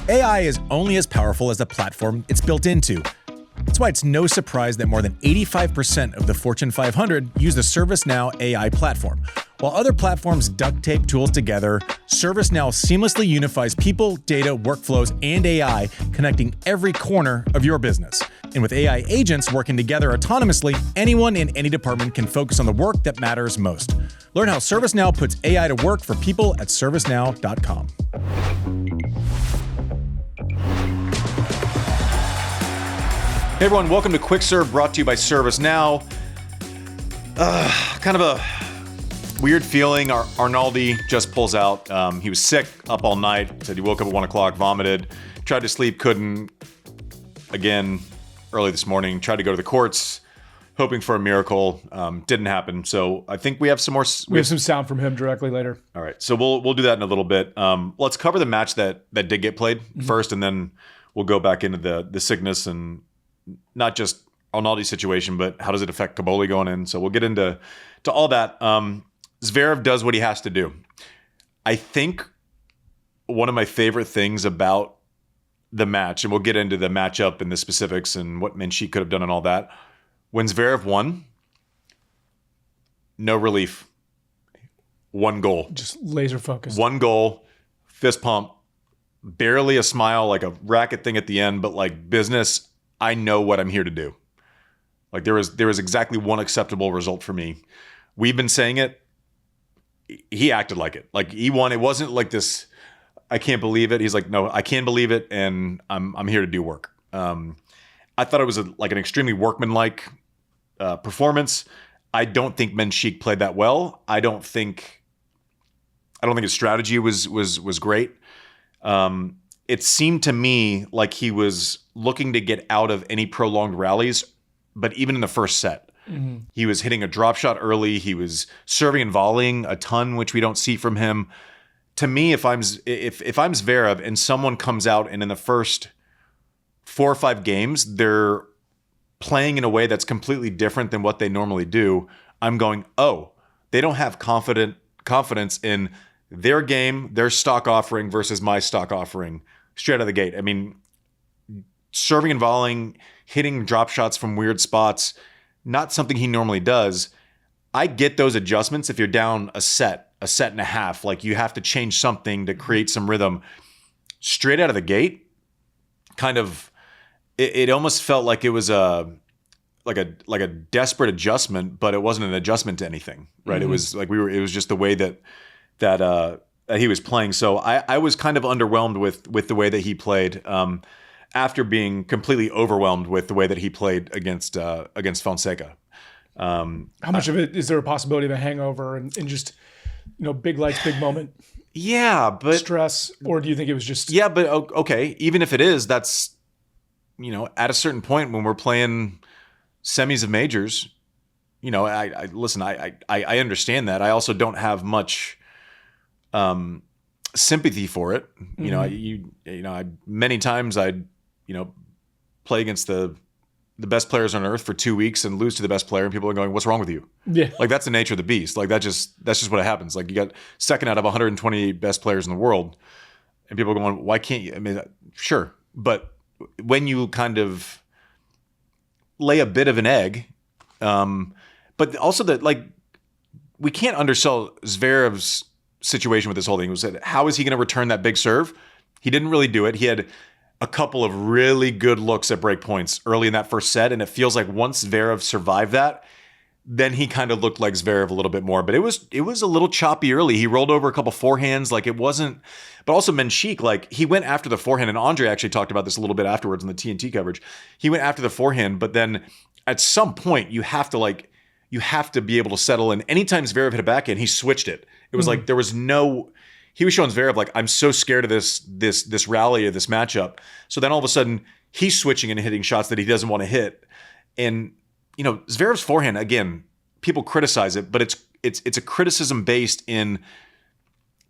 AI is only as powerful as the platform it's built into. That's why it's no surprise that more than 85% of the Fortune 500 use the ServiceNow AI platform. While other platforms duct tape tools together, ServiceNow seamlessly unifies people, data, workflows, and AI, connecting every corner of your business. And with AI agents working together autonomously, anyone in any department can focus on the work that matters most. Learn how ServiceNow puts AI to work for people at ServiceNow.com. Hey everyone, welcome to Quick Serve, brought to you by ServiceNow. Kind of a weird feeling. Arnaldi just pulls out. He was sick, up all night. Said he woke up at 1 o'clock, vomited, tried to sleep, couldn't. Again, early this morning, tried to go to the courts, hoping for a miracle. Didn't happen. So I think we have some more. We have some sound from him directly later. All right, so we'll do that in a little bit. Let's cover the match that did get played first, and then we'll go back into the sickness and not just Arnaldi's situation, but how does it affect Cobolli going in? So we'll get into all that. Zverev does what he has to do. I think one of my favorite things about the match, and we'll get into the matchup and the specifics and what Menšík could have done and all that. When Zverev won, no relief. One goal. Just laser focused. One goal, fist pump, barely a smile, like a racket thing at the end, but like business. I know what I'm here to do. Like there was exactly one acceptable result for me. We've been saying it. He acted like it. Like he won. It wasn't like this, I can't believe it. He's like, no, I can believe it, and I'm here to do work. I thought it was like an extremely workmanlike performance. I don't think Menšík played that well. I don't think his strategy was great. It seemed to me like he was looking to get out of any prolonged rallies, but even in the first set, he was hitting a drop shot early. He was serving and volleying a ton, which we don't see from him. To me, if I'm Zverev and someone comes out and in the first 4 or 5 games, they're playing in a way that's completely different than what they normally do, I'm going, oh, they don't have confidence in their game, their stock offering versus my stock offering straight out of the gate. I mean, serving and volleying, hitting drop shots from weird spots, not something he normally does. I get those adjustments if you're down a set and a half. Like you have to change something to create some rhythm. Straight out of the gate, kind of, it almost felt like it was a desperate adjustment, but it wasn't an adjustment to anything, right? It was like it was just the way that he was playing. So I was kind of underwhelmed with the way that he played after being completely overwhelmed with the way that he played against Fonseca. How much of it is there a possibility of a hangover and just, big lights, big moment? Yeah, but stress, or do you think it was just? Yeah, but okay. Even if it is, that's at a certain point when we're playing semis of majors, I listen. I understand that. I also don't have much sympathy for it. Many times I'd play against the best players on earth for 2 weeks and lose to the best player, and people are going, "What's wrong with you?" Yeah, like that's the nature of the beast. Like that's just what happens. Like you got second out of 128 best players in the world, and people are going, "Why can't you?" I mean, sure, but when you kind of lay a bit of an egg, but also that like we can't undersell Zverev's situation with this whole thing. Was that how is he going to return that big serve? He didn't really do it. He had a couple of really good looks at break points early in that first set, and it feels like once Zverev survived that, then he kind of looked like Zverev a little bit more. But it was a little choppy early. He rolled over a couple forehands, like it wasn't. But also Menšík, like he went after the forehand, and Andre actually talked about this a little bit afterwards in the TNT coverage. He went after the forehand, but then at some point you have to be able to settle. And anytime Zverev hit a backhand, he switched it. It was like there was no. He was showing Zverev like, I'm so scared of this rally of this matchup. So then all of a sudden he's switching and hitting shots that he doesn't want to hit. And Zverev's forehand, again, people criticize it, but it's a criticism based in,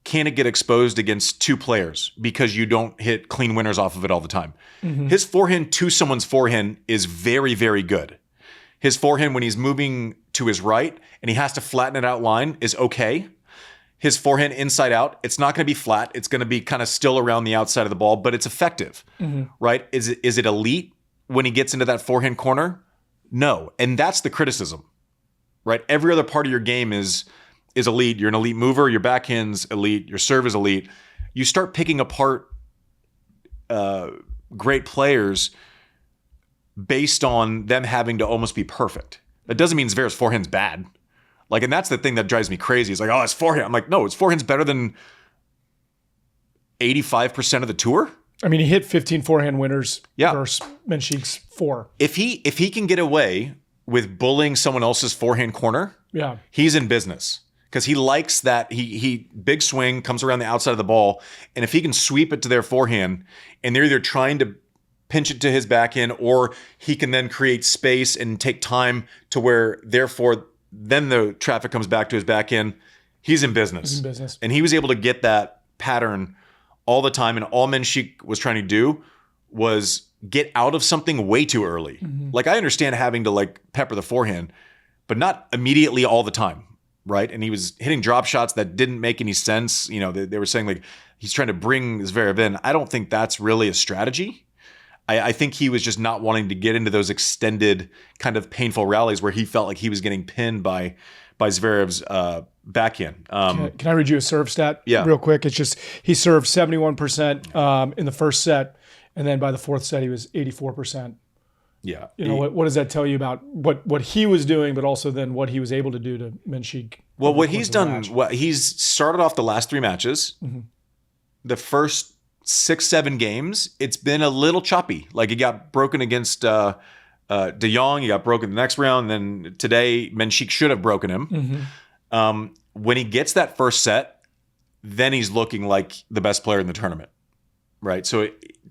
can it get exposed against two players because you don't hit clean winners off of it all the time. His forehand to someone's forehand is very, very good. His forehand when he's moving to his right and he has to flatten it out line is okay. his forehand inside out. It's not going to be flat. It's going to be kind of still around the outside of the ball, but it's effective, right? Is it elite when he gets into that forehand corner? No. And that's the criticism, right? Every other part of your game is elite. You're an elite mover. Your backhand's elite. Your serve is elite. You start picking apart great players based on them having to almost be perfect. That doesn't mean Zverev's forehand's bad. Like, and that's the thing that drives me crazy. It's like, oh, his forehand. I'm like, no, his forehand's better than 85% of the tour. I mean, he hit 15 forehand winners Yeah. versus Menšík's 4. If he can get away with bullying someone else's forehand corner, Yeah. he's in business. Because he likes that he big swing, comes around the outside of the ball, and if he can sweep it to their forehand, and they're either trying to pinch it to his backhand, or he can then create space and take time to where, therefore, then the traffic comes back to his backhand, he's in business. He's in business. And he was able to get that pattern all the time, and all Menšík was trying to do was get out of something way too early. Like, I understand having to like pepper the forehand, but not immediately all the time. Right. And he was hitting drop shots that didn't make any sense. You know, they were saying like he's trying to bring Zverev in. I don't think that's really a strategy. I think he was just not wanting to get into those extended kind of painful rallies where he felt like he was getting pinned by Zverev's backhand. Can I read you a serve stat Yeah. real quick? It's just he served 71% in the first set, and then by the fourth set he was 84%. Yeah. You know, what does that tell you about what he was doing, but also then what he was able to do to Menšík? Well, what he's done, he's started off the last 3 matches. The first 6-7 games, it's been a little choppy. Like, he got broken against De Jong, he got broken the next round, then today Menšík should have broken him. When he gets that first set, then he's looking like the best player in the tournament, right? So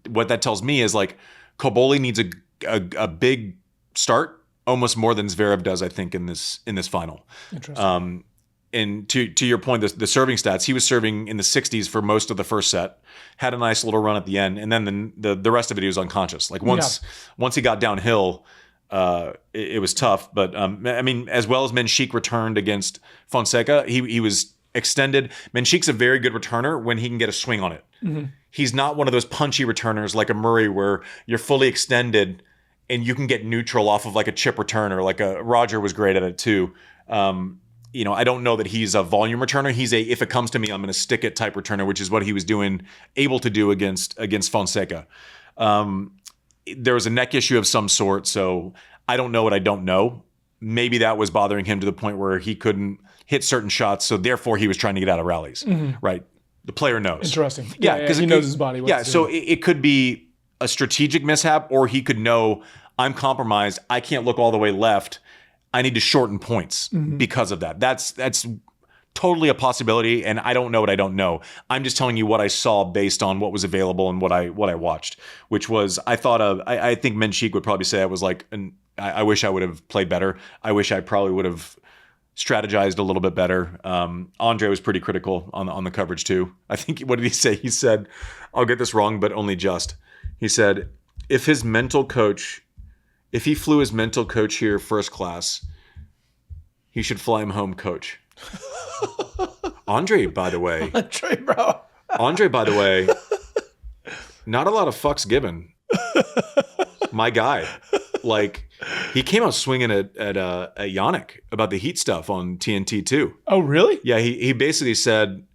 what that tells me is like Cobolli needs a big start, almost more than Zverev does, I think, in this final. Interesting. And to your point, the serving stats, he was serving in the 60s for most of the first set, had a nice little run at the end, and then the rest of it he was unconscious. Like once he got downhill, it was tough. But I mean, as well as Menšík returned against Fonseca, he was extended. Menšík's a very good returner when he can get a swing on it. He's not one of those punchy returners like a Murray where you're fully extended and you can get neutral off of like a chip return, or like a Roger was great at it too. You know, I don't know that he's a volume returner. He's if it comes to me, I'm going to stick it type returner, which is what he was able to do against Fonseca. There was a neck issue of some sort, so I don't know what I don't know. Maybe that was bothering him to the point where he couldn't hit certain shots, so therefore he was trying to get out of rallies, right? The player knows. Interesting. Yeah, because he knows his body. So it could be a strategic mishap, or he could know, I'm compromised. I can't look all the way left. I need to shorten points because of that. That's totally a possibility, and I don't know what I don't know. I'm just telling you what I saw based on what was available and what I watched, which was I think Menšík would probably say I was like, I wish I would have played better. I wish I probably would have strategized a little bit better. Andre was pretty critical on the coverage too. I think, what did he say? He said, I'll get this wrong, but only just. He said, if he flew his mental coach here first class, he should fly him home coach. Andre, by the way, not a lot of fucks given. My guy. Like, he came out swinging at Jannik about the heat stuff on TNT too. Oh, really? Yeah, he basically said,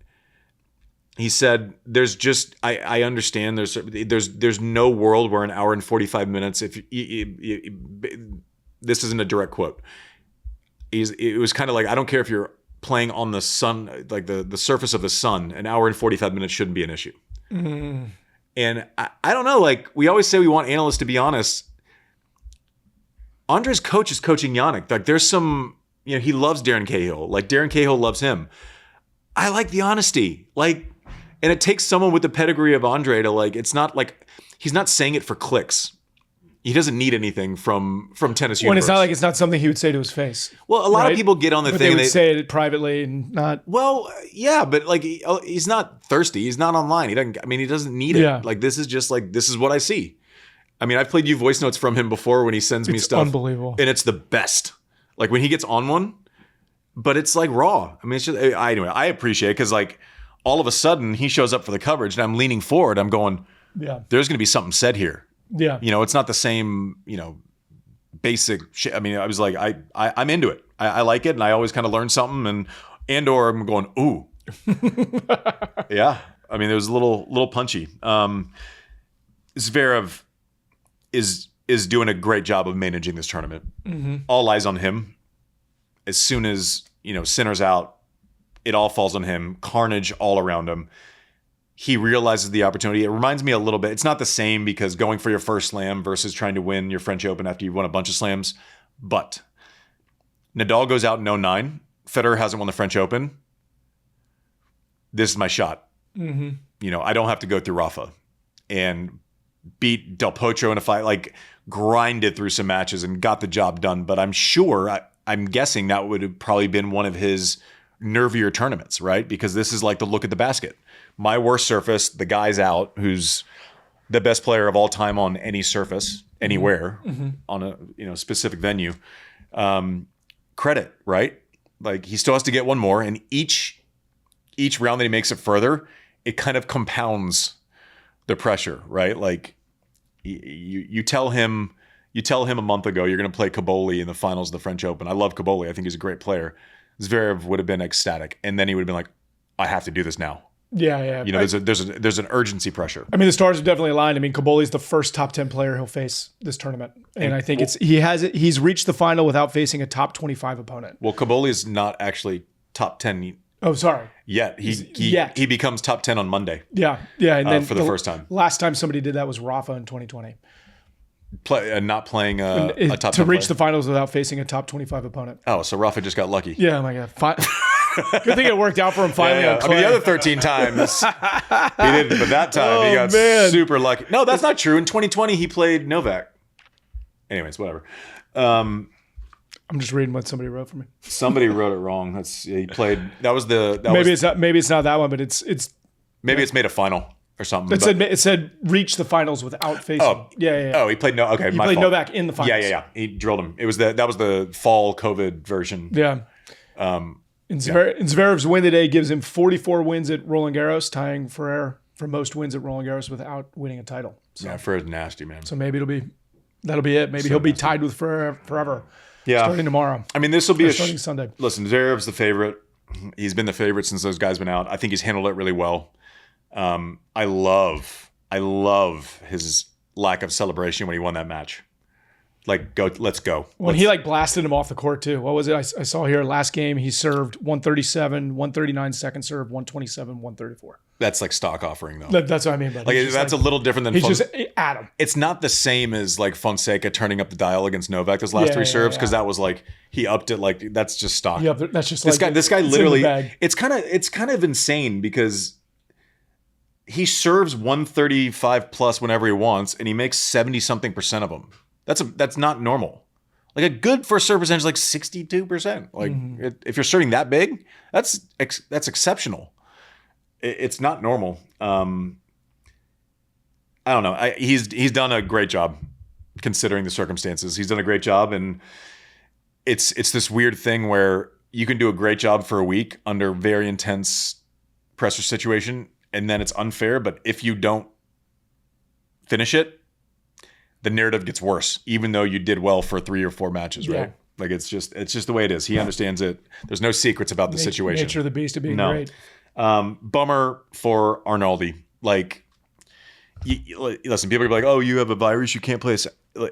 there's just, I understand there's no world where an hour and 45 minutes, this isn't a direct quote. It was kind of like, I don't care if you're playing on the sun, like the surface of the sun, an hour and 45 minutes shouldn't be an issue. And I don't know, like, we always say we want analysts to be honest. Andre's coach is coaching Jannik. Like, there's some, he loves Darren Cahill. Like, Darren Cahill loves him. I like the honesty. Like, and it takes someone with the pedigree of Andre to, like, it's not like, he's not saying it for clicks. He doesn't need anything from Tennis Universe. When it's not like it's not something he would say to his face. Well, a lot of people get on the but thing. They would say it privately and not. Well, yeah, but like he's not thirsty. He's not online. He doesn't need it. Yeah. Like, this is just like, this is what I see. I mean, I've played you voice notes from him before when he sends me stuff. Unbelievable. And it's the best. Like, when he gets on one, but it's like raw. I mean, it's just, anyway, I appreciate it because like all of a sudden he shows up for the coverage and I'm leaning forward. I'm going, there's going to be something said here. Yeah. It's not the same, basic shit. I mean, I was like, I'm into it. I like it. And I always kind of learn something or I'm going, ooh. Yeah. I mean, it was a little punchy. Zverev is doing a great job of managing this tournament. Mm-hmm. All eyes on him. As soon as, Sinner's out, it all falls on him. Carnage all around him. He realizes the opportunity. It reminds me a little bit. It's not the same because going for your first slam versus trying to win your French Open after you've won a bunch of slams. But Nadal goes out in 2009. Federer hasn't won the French Open. This is my shot. Mm-hmm. I don't have to go through Rafa and beat Del Potro in a fight, like grinded through some matches and got the job done. But I'm guessing that would have probably been one of his nervier tournaments, right? Because this is like the look at the basket. My worst surface, the guy's out, who's the best player of all time on any surface, anywhere, on a specific venue. Credit, right? Like he still has to get one more, and each round that he makes it further, it kind of compounds the pressure, right? Like you tell him a month ago you're going to play Cobolli in the finals of the French Open. I love Cobolli. I think he's a great player. Zverev would have been ecstatic, and then he would have been like, I have to do this now. Yeah. There's an urgency pressure. I mean, the stars are definitely aligned. I mean, Cobolli's the first top 10 player he'll face this tournament, and I think he's reached the final without facing a top 25 opponent. Well, Cobolli is not actually top 10. Oh, sorry. Yet he becomes top 10 on Monday. Yeah, and then for the first time. Last time somebody did that was Rafa in 2020. Not playing a top 10 to reach player. the finals without facing a top 25 opponent. Oh, so Rafa just got lucky. Yeah, oh my God. Good thing it worked out for him finally. Yeah. I mean, the other 13 times he didn't, but that time he got super lucky. No, that's not true. In 2020, he played Novak. Anyways, whatever. I'm just reading what somebody wrote for me. Somebody wrote it wrong. He played. Maybe it's not that one, but it's maybe it's made a final or something. It said reach the finals without facing. Oh, yeah. Oh, he played Okay, he played Novak in the finals. Yeah. He drilled him. That was the fall COVID version. Yeah. And Zverev's win today gives him 44 wins at Roland Garros, tying Federer for most wins at Roland Garros without winning a title. So, yeah, Federer's nasty, man. So maybe that'll be it. Maybe he'll be tied with Federer forever. Yeah. Starting tomorrow. I mean, this will be starting Sunday. Listen, Zverev's the favorite. He's been the favorite since those guys been out. I think he's handled it really well. I love his lack of celebration when he won that match. Like, let's go. When he blasted him off the court too. What was it? I saw here last game he served 137, 139 second serve, 127, 134. That's like stock offering though. That's what I mean. But that's a little different than he's just at him. It's not the same as like Fonseca turning up the dial against Novak those last three serves because that was like he upped it. Like that's just stock. Yeah, that's just this guy literally. It's kind of insane because he serves 135 plus whenever he wants and he makes 70-something% of them. That's not normal. Like a good first serve percentage is like 62%. Like if you're serving that big, that's exceptional. It's not normal. I don't know. He's done a great job considering the circumstances. He's done a great job, and it's this weird thing where you can do a great job for a week under very intense pressure situation, and then it's unfair. But if you don't finish it, the narrative gets worse, even though you did well for 3 or 4 matches, right? Like it's just the way it is. He understands it. There's no secrets about the situation. Nature of the beast of being great. Bummer for Arnaldi. Like, listen, people are like, "Oh, you have a virus, you can't play."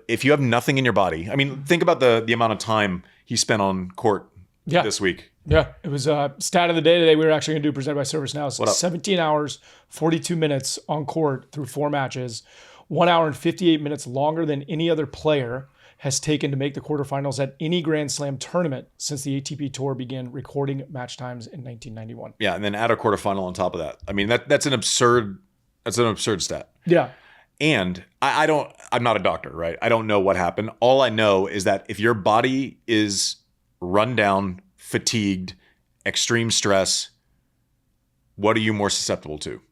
If you have nothing in your body, I mean, think about the amount of time he spent on court this week. Yeah, it was stat of the day today. We were actually going to do presented by Service Now. So 17 hours, 42 minutes on court through 4 matches. 1 hour and 58 minutes longer than any other player has taken to make the quarterfinals at any Grand Slam tournament since the ATP Tour began recording match times in 1991. Yeah, and then add a quarterfinal on top of that. I mean, that's an absurd stat. Yeah. And I'm not a doctor, right? I don't know what happened. All I know is that if your body is run down, fatigued, extreme stress, what are you more susceptible to?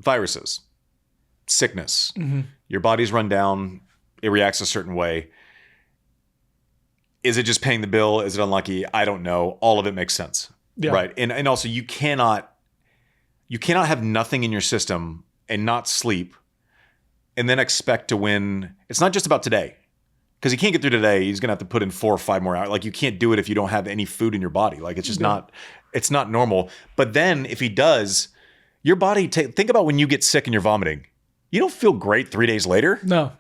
Viruses. Sickness. Your body's run down, it reacts a certain way. Is it just paying the bill? Is it unlucky? I don't know. All of it makes sense. Yeah. Right. And also you cannot have nothing in your system and not sleep and then expect to win. It's not just about today. Because he can't get through today. He's going to have to put in 4 or 5 more hours. Like, you can't do it if you don't have any food in your body. Like, it's just it's not normal. But then if he does, your body, think about when you get sick and you're vomiting. You don't feel great 3 days later. No.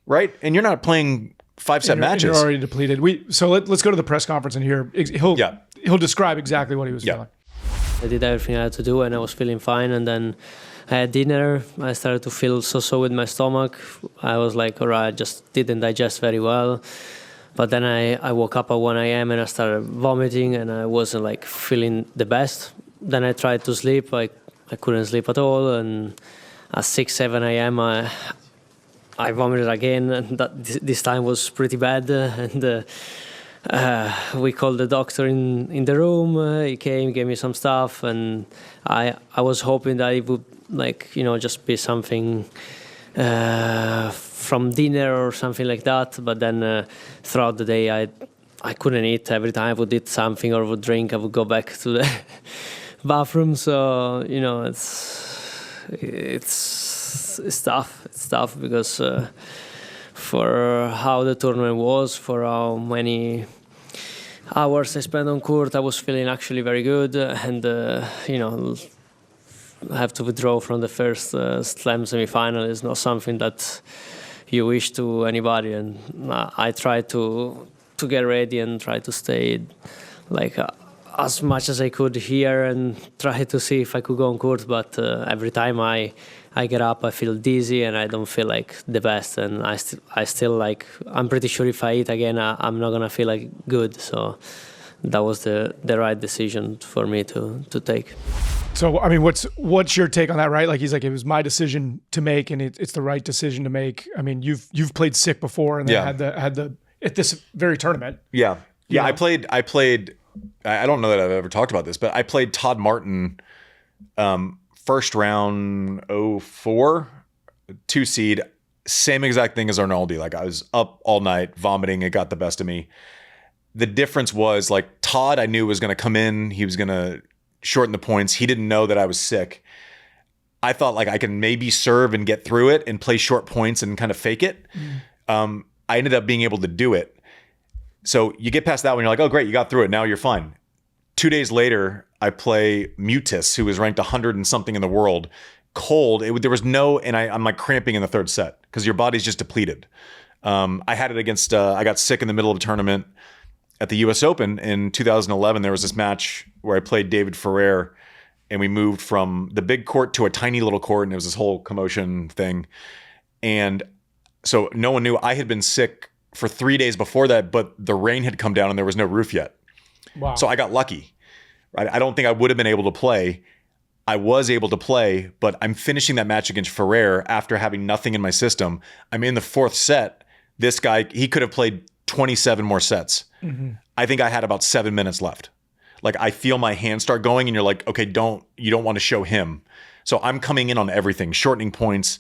Right? And you're not playing 5-set matches. You're already depleted. So let's go to the press conference and hear. He'll describe exactly what he was feeling. I did everything I had to do and I was feeling fine. And then I had dinner. I started to feel so with my stomach. I was like, all right, I just didn't digest very well. But then I woke up at 1 a.m. and I started vomiting and I wasn't like feeling the best. Then I tried to sleep. I couldn't sleep at all. And at 6, 7 a.m. I vomited again. And this time was pretty bad. We called the doctor in the room. He came, gave me some stuff. And I was hoping that it would just be something from dinner or something like that. But then throughout the day, I couldn't eat. Every time I would eat something or would drink, I would go back to the bathroom. So it's tough. It's tough because for how the tournament was, for how many hours I spent on court, I was feeling actually very good, and have to withdraw from the first slam semi-final is not something that you wish to anybody. And I tried to get ready and try to stay as much as I could here and try to see if I could go on court. But every time I get up, I feel dizzy and I don't feel like the best. And I still I'm pretty sure if I eat again, I'm not gonna feel like good. So that was the right decision for me to take. So, I mean, what's your take on that, right? Like, he's like, it was my decision to make, and it's the right decision to make. I mean, you've played sick before, and then had the at this very tournament. Yeah. You know? I played. I don't know that I've ever talked about this, but I played Todd Martin, first round 04, 2 seed, same exact thing as Arnaldi. Like, I was up all night, vomiting. It got the best of me. The difference was, like, Todd, I knew was going to come in. He was going to shorten the points. He didn't know that I was sick. I thought, like, I can maybe serve and get through it and play short points and kind of fake it. I ended up being able to do it. So you get past that one, you're like, oh, great, you got through it. Now you're fine. 2 days later, I play Mutis, who was ranked 100 and something in the world, cold. There was no, and I'm like cramping in the third set because your body's just depleted. I had it against, I got sick in the middle of a tournament at the US Open in 2011. There was this match where I played David Ferrer and we moved from the big court to a tiny little court, and it was this whole commotion thing. And so no one knew. I had been sick for 3 days before that, but the rain had come down and there was no roof yet. Wow. So I got lucky. Right? I don't think I would have been able to play. I was able to play, but I'm finishing that match against Ferrer after having nothing in my system. I'm in the 4th set. This guy, he could have played 27 more sets. Mm-hmm. I think I had about 7 minutes left. Like, I feel my hands start going and you're like, okay, you don't want to show him. So I'm coming in on everything, shortening points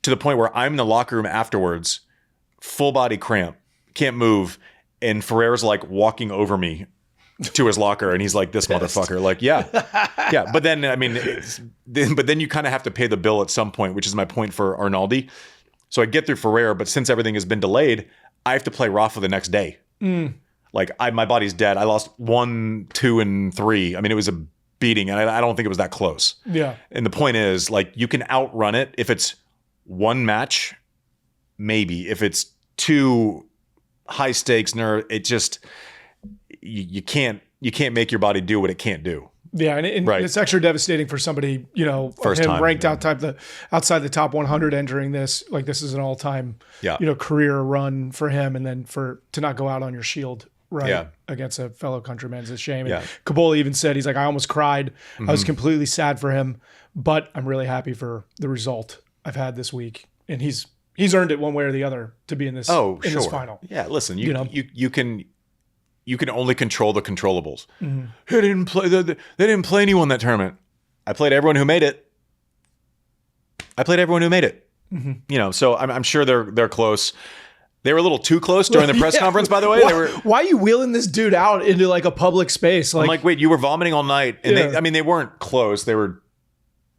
to the point where I'm in the locker room afterwards, full body cramp, can't move. And Ferrer's like walking over me to his locker and he's like, this motherfucker. Like, yeah. But then, I mean, but then you kind of have to pay the bill at some point, which is my point for Arnaldi. So I get through Ferrer, but since everything has been delayed, I have to play Rafa the next day. Like, my body's dead. I lost 1, 2, and 3. I mean, it was a beating, and I don't think it was that close. Yeah. And the point is, like, you can outrun it if it's one match, maybe. If it's 2 high stakes, it just you can't make your body do what it can't do. Yeah, and right. It's extra devastating for somebody, first him time, ranked outside the top 100 entering this. Like, this is an all-time, career run for him, and then to not go out on your shield, right, against a fellow countryman is a shame. And Cobolli even said, he's like, I almost cried. Mm-hmm. I was completely sad for him, but I'm really happy for the result I've had this week. And he's earned it one way or the other to be in this this final. Yeah, listen, you can only control the controllables. Mm-hmm. They didn't play anyone that tournament. I played everyone who made it. Mm-hmm. So I'm sure they're close. They were a little too close during the press conference, by the way. Why are you wheeling this dude out into like a public space? I'm like, wait, you were vomiting all night. And they weren't close. They were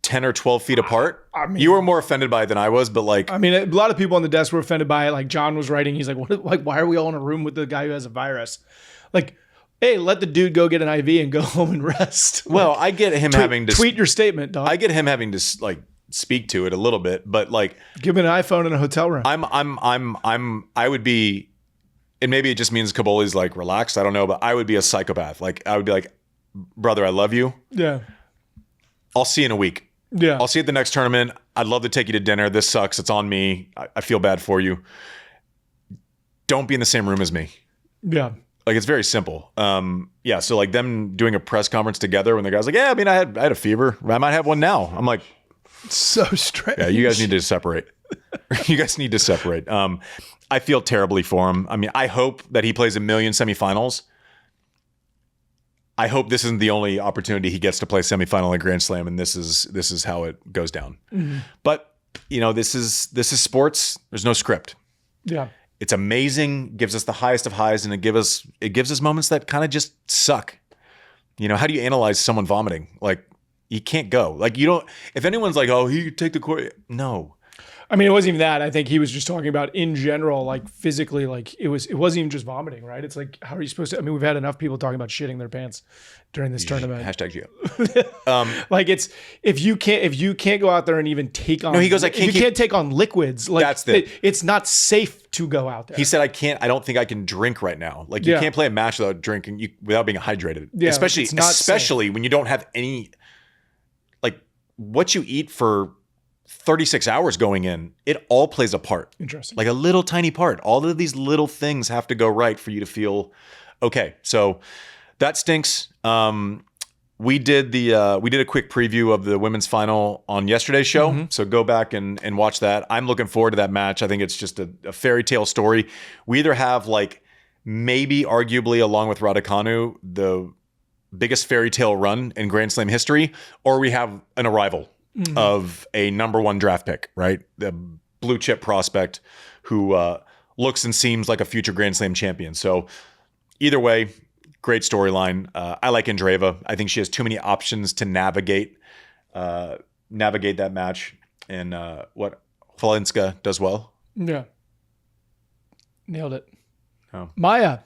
10 or 12 feet apart. I mean, you were more offended by it than I was, but like, I mean, a lot of people on the desk were offended by it. Like John was writing, he's like, why are we all in a room with the guy who has a virus? Like, hey, let the dude go get an IV and go home and rest. Well, I get him having to tweet your statement, dog. I get him having to like speak to it a little bit, but like, give him an iPhone in a hotel room. I would be, and maybe it just means Cobolli's like relaxed. I don't know, but I would be a psychopath. Like I would be like, brother, I love you. Yeah. I'll see you in a week. Yeah. I'll see you at the next tournament. I'd love to take you to dinner. This sucks. It's on me. I feel bad for you. Don't be in the same room as me. Yeah. Like, it's very simple. Yeah. So like them doing a press conference together when the guy's like, yeah, I mean, I had a fever. I might have one now. I'm like, so strange. Yeah. You guys need to separate. I feel terribly for him. I mean, I hope that he plays a million semifinals. I hope this isn't the only opportunity he gets to play semifinal in Grand Slam, and this is how it goes down. Mm-hmm. But you know, this is sports. There's no script. Yeah, it's amazing. Gives us the highest of highs, and it gives us moments that kind of just suck. You know, how do you analyze someone vomiting? Like, you can't go. Like, you don't. If anyone's like, oh, he could take the court. No. I mean, it wasn't even that. I think he was just talking about in general, like physically, like it wasn't even just vomiting, right? It's like, how are you supposed to? I mean, we've had enough people talking about shitting their pants during this tournament. #Gio. Like, it's if you can't go out there and even take on. No, he goes, you can't take on liquids. Like, it's not safe to go out there. He said, I don't think I can drink right now. Like, you can't play a match without drinking, without being hydrated. Yeah, especially when you don't have any, like, what you eat for 36 hours going in, it all plays a part. Interesting. Like a little tiny part. All of these little things have to go right for you to feel okay. So that stinks. We did a quick preview of the women's final on yesterday's show. Mm-hmm. So go back and watch that. I'm looking forward to that match. I think it's just a fairy tale story. We either have, like, maybe arguably along with Raducanu, the biggest fairy tale run in Grand Slam history, or we have an arrival. Mm-hmm. Of a number one draft pick, right? The blue chip prospect who looks and seems like a future Grand Slam champion. So either way, great storyline. I like Andreeva. I think she has too many options to navigate that match. And what Chwalińska does well. Yeah. Nailed it. Oh. Maja.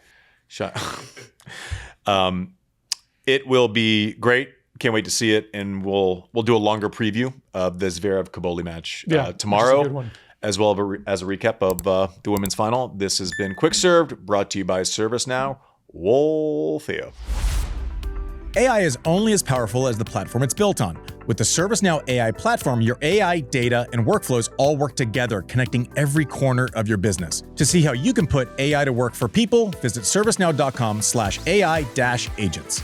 It will be great. Can't wait to see it, and we'll do a longer preview of the Zverev Cobolli match tomorrow, as well as a recap of the women's final. This has been Quick Served, brought to you by ServiceNow. Theo. AI is only as powerful as the platform it's built on. With the ServiceNow AI platform, your AI, data, and workflows all work together, connecting every corner of your business. To see how you can put AI to work for people, visit servicenow.com/AI-agents.